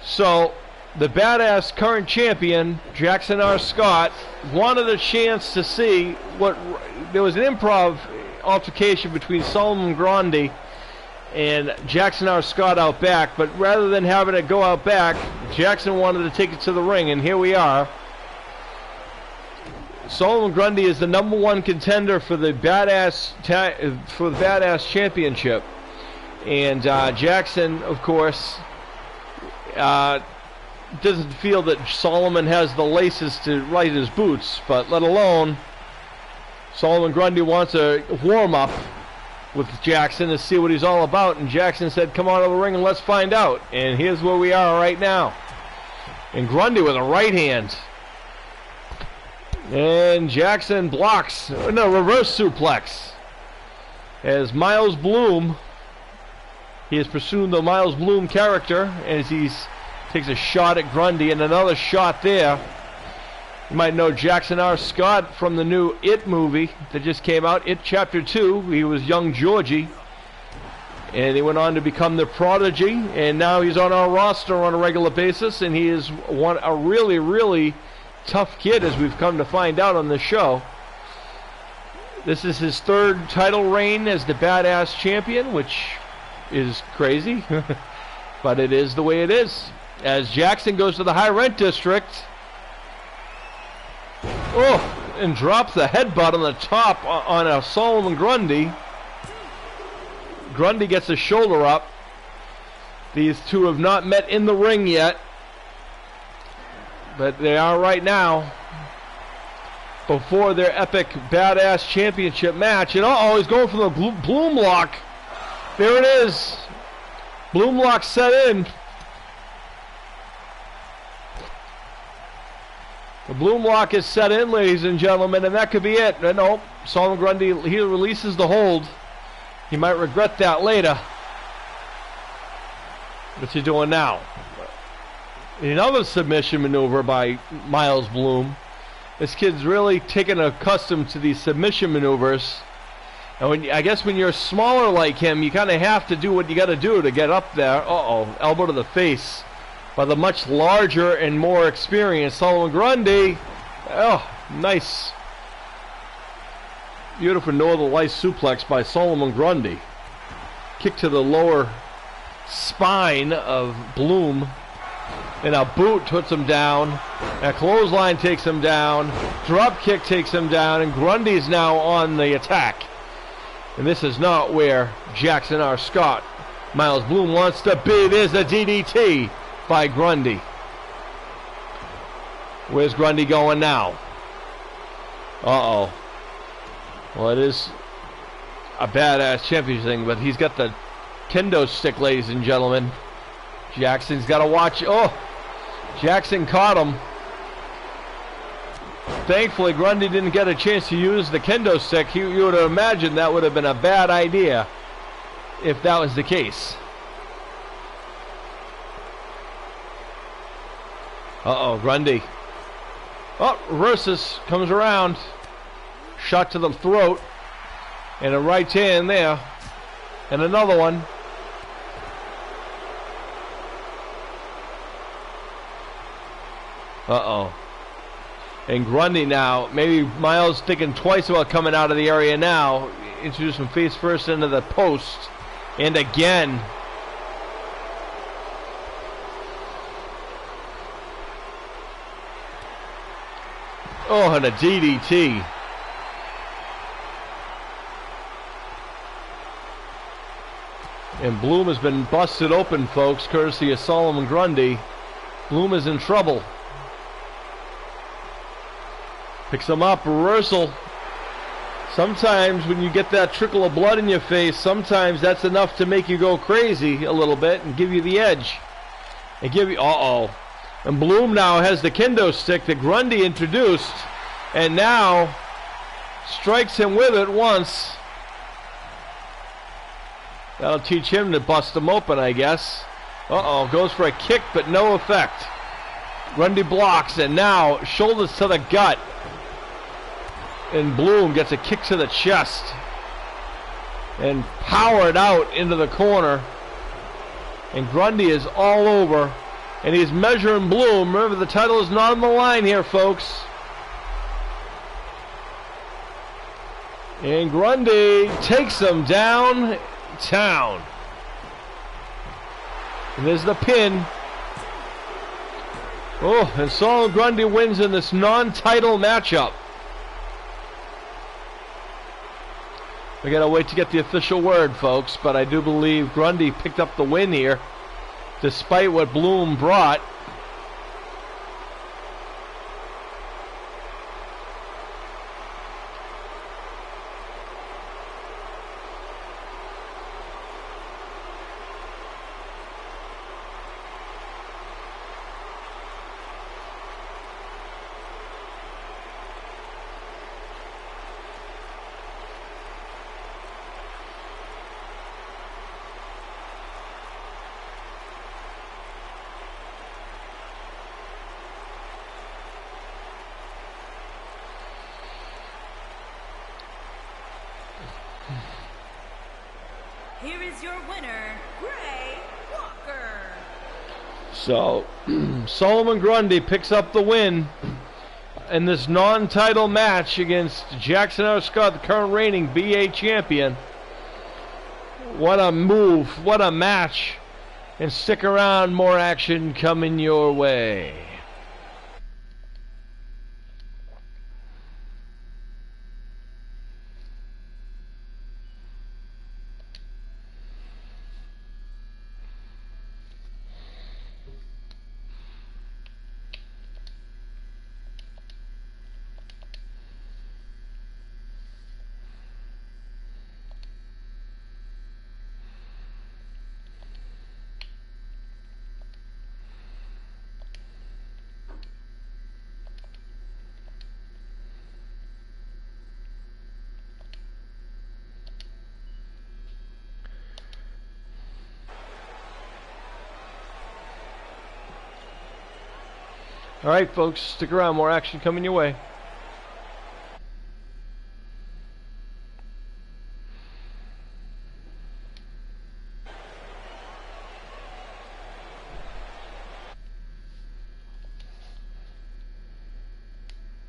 So the badass current champion, Jackson R. Scott, wanted a chance to see what... There was an improv altercation between Solomon Grundy and Jackson R. Scott out back, but rather than having it go out back, Jackson wanted to take it to the ring, and here we are. Solomon Grundy is the #1 contender for the badass championship, and Jackson, of course, doesn't feel that Solomon has the laces to right his boots, but let alone Solomon Grundy wants a warm-up with Jackson to see what he's all about, and Jackson said, come on to the ring and let's find out. And here's where we are right now. And Grundy with a right hand. And Jackson blocks, no, reverse suplex. As Miles Blume, he is pursuing the Miles Blume character as he takes a shot at Grundy and another shot there. You might know Jackson R. Scott from the new It movie that just came out, It Chapter 2. He was young Georgie, and he went on to become the Prodigy, and now he's on our roster on a regular basis, and he is a really, really tough kid, as we've come to find out on this show. This is his 3rd title reign as the badass champion, which is crazy, but it is the way it is. As Jackson goes to the high rent district, and drops the headbutt on the top on a Solomon Grundy. Grundy gets his shoulder up. These two have not met in the ring yet, but they are right now before their epic badass championship match. And he's going for the Blume lock. There it is. Blume lock set in. The Blume lock is set in, ladies and gentlemen, and that could be it. No, Solomon Grundy, he releases the hold. He might regret that later. What's he doing now? Another submission maneuver by Miles Blume. This kid's really taken accustomed to these submission maneuvers. And I guess when you're smaller like him, you kind of have to do what you got to do to get up there. Elbow to the face by the much larger and more experienced Solomon Grundy. Nice. Beautiful Northern Lights suplex by Solomon Grundy. Kick to the lower spine of Blume. And a boot puts him down. A clothesline takes him down. Drop kick takes him down. And Grundy's now on the attack. And this is not where Jackson R. Scott, Miles Blume, wants to be. There's a DDT by Grundy. Where's Grundy going now? Well, it is a badass championship thing, but he's got the kendo stick, ladies and gentlemen. Jackson's got to watch. Jackson caught him. Thankfully, Grundy didn't get a chance to use the kendo stick. You would have imagined that would have been a bad idea if that was the case. Grundy. Reverses, comes around. Shot to the throat. And a right hand there. And another one. And Grundy now, maybe Miles thinking twice about coming out of the area now. Introduce him face first into the post. And again. And a DDT. And Blume has been busted open, folks, courtesy of Solomon Grundy. Blume is in trouble. Picks him up, reversal. Sometimes when you get that trickle of blood in your face, sometimes that's enough to make you go crazy a little bit and give you the edge. And give you, And Blume now has the kendo stick that Grundy introduced, and now strikes him with it once. That'll teach him to bust him open, I guess. Goes for a kick, but no effect. Grundy blocks, and now shoulders to the gut. And Blume gets a kick to the chest. And powered out into the corner. And Grundy is all over And he's measuring Blume. Remember, the title is not on the line here, folks. And Grundy takes him downtown. And there's the pin. Oh, and Solomon Grundy wins in this non-title matchup. We gotta wait to get the official word, folks, but I do believe Grundy picked up the win here, despite what Blume brought. Here is your winner, Gray Walker. So, Solomon Grundy picks up the win in this non-title match against Jackson R. Scott, the current reigning BA champion. What a move, what a match. And stick around, more action coming your way. All right, folks, stick around. More action coming your way.